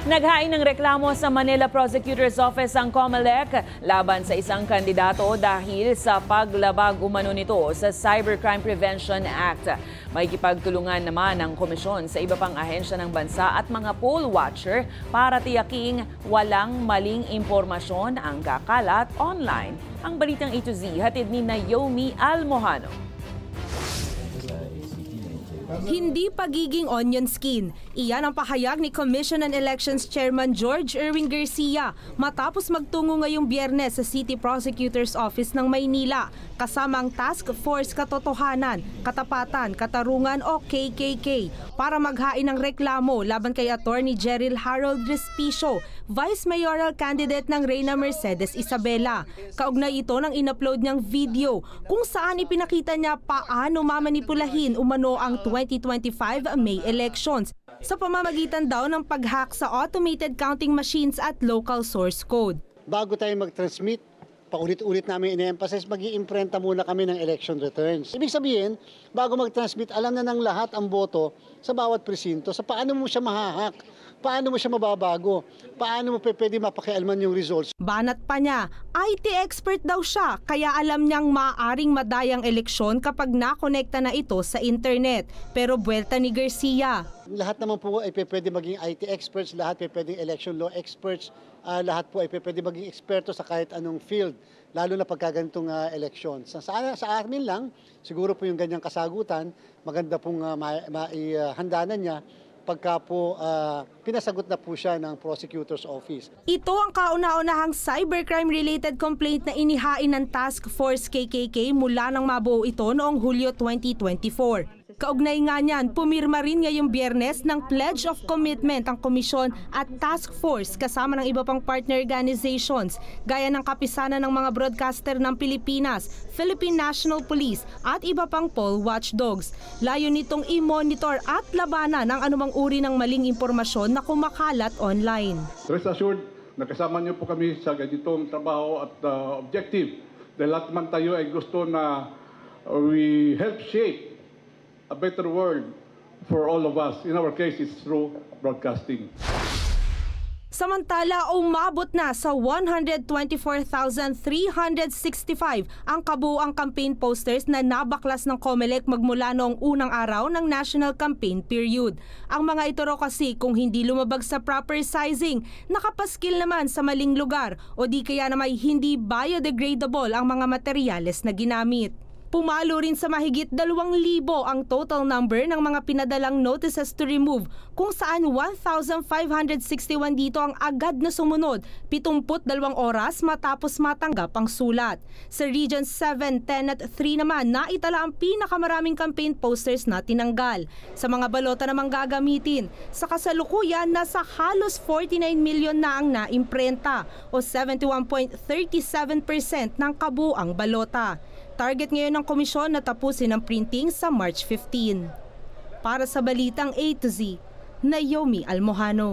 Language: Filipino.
Naghain ng reklamo sa Manila Prosecutor's Office ang COMELEC laban sa isang kandidato dahil sa paglabag umano nito sa Cybercrime Prevention Act. Makikipagtulungan naman ang komisyon sa iba pang ahensya ng bansa at mga poll watcher para tiyaking walang maling impormasyon ang kakalat online. Ang balitang A to Z hatid ni Naomi Almojano. Hindi pagiging onion skin. Iyan ang pahayag ni Commission on Elections Chairman George Erwin Garcia matapos magtungo ngayong Biyernes sa City Prosecutor's Office ng Maynila kasama ang Task Force Katotohanan, Katapatan, Katarungan o KKK para maghain ng reklamo laban kay Attorney Jeril Harold Respicio, Vice Mayoral candidate ng Reyna Mercedes Isabela. Kaugnay ito ng inupload niyang video kung saan ipinakita niya paano mamanipulahin umano ang 2025 May elections sa pamamagitan daw ng pag-hack sa automated counting machines at local source code. Bago tayo mag-transmit, paulit-ulit namin ine-emphasize, mag-iimprenta muna kami ng election returns. Ibig sabihin, bago mag-transmit, alam na ng lahat ang boto sa bawat presinto. Sa paano mo siya mahahak, paano mo siya mababago, paano mo pwede mapakialman yung results. Banat pa niya, IT expert daw siya, kaya alam niyang maaaring madayang eleksyon kapag nakonekta na ito sa internet. Pero buwelta ni Garcia. Lahat naman po ay pwede maging IT experts, lahat pwede election law experts, lahat po ay pwede maging eksperto sa kahit anong field, lalo na pagkagantong eleksyon. Sa amin lang, siguro po yung ganyang kasagutan, maganda pong maihandanan niya pagka po pinasagot na po siya ng Prosecutor's Office. Ito ang kauna-unahang cybercrime-related complaint na inihain ng Task Force KKK mula nang mabuo ito noong Hulyo 2024. Kaugnay nga niyan, pumirma rin ngayong Biyernes ng Pledge of Commitment ang komisyon at task force kasama ng iba pang partner organizations gaya ng kapisanan ng mga broadcaster ng Pilipinas, Philippine National Police at iba pang poll watchdogs. Layo nitong i-monitor at labanan ang anumang uri ng maling impormasyon na kumakalat online. Rest assured, nakasama niyo po kami sa ganitong trabaho at objective. Dahil lahat man tayo ay gusto na we help shape a better world for all of us. In our case, it's through broadcasting. Samantala, umabot na sa 124,365 ang kabuuang campaign posters na nabaklas ng COMELEC magmula noong unang araw ng national campaign period. Ang mga ito raw kasi kung hindi lumabag sa proper sizing, nakapaskil naman sa maling lugar o di kaya na may hindi biodegradable ang mga materyales na ginamit. Pumalo rin sa mahigit 2,000 ang total number ng mga pinadalang notices to remove kung saan 1,561 dito ang agad na sumunod 72 oras matapos matanggap ang sulat. Sa Region 7, 10 at 3 naman naitala ang pinakamaraming campaign posters na tinanggal. Sa mga balota namang gagamitin, sa kasalukuyan nasa halos 49 million na ang naimprenta o 71.37% ng kabuuang balota. Target ngayon ng komisyon na tapusin ang printing sa March 15. Para sa Balitang A to Z, Naomi Almojano.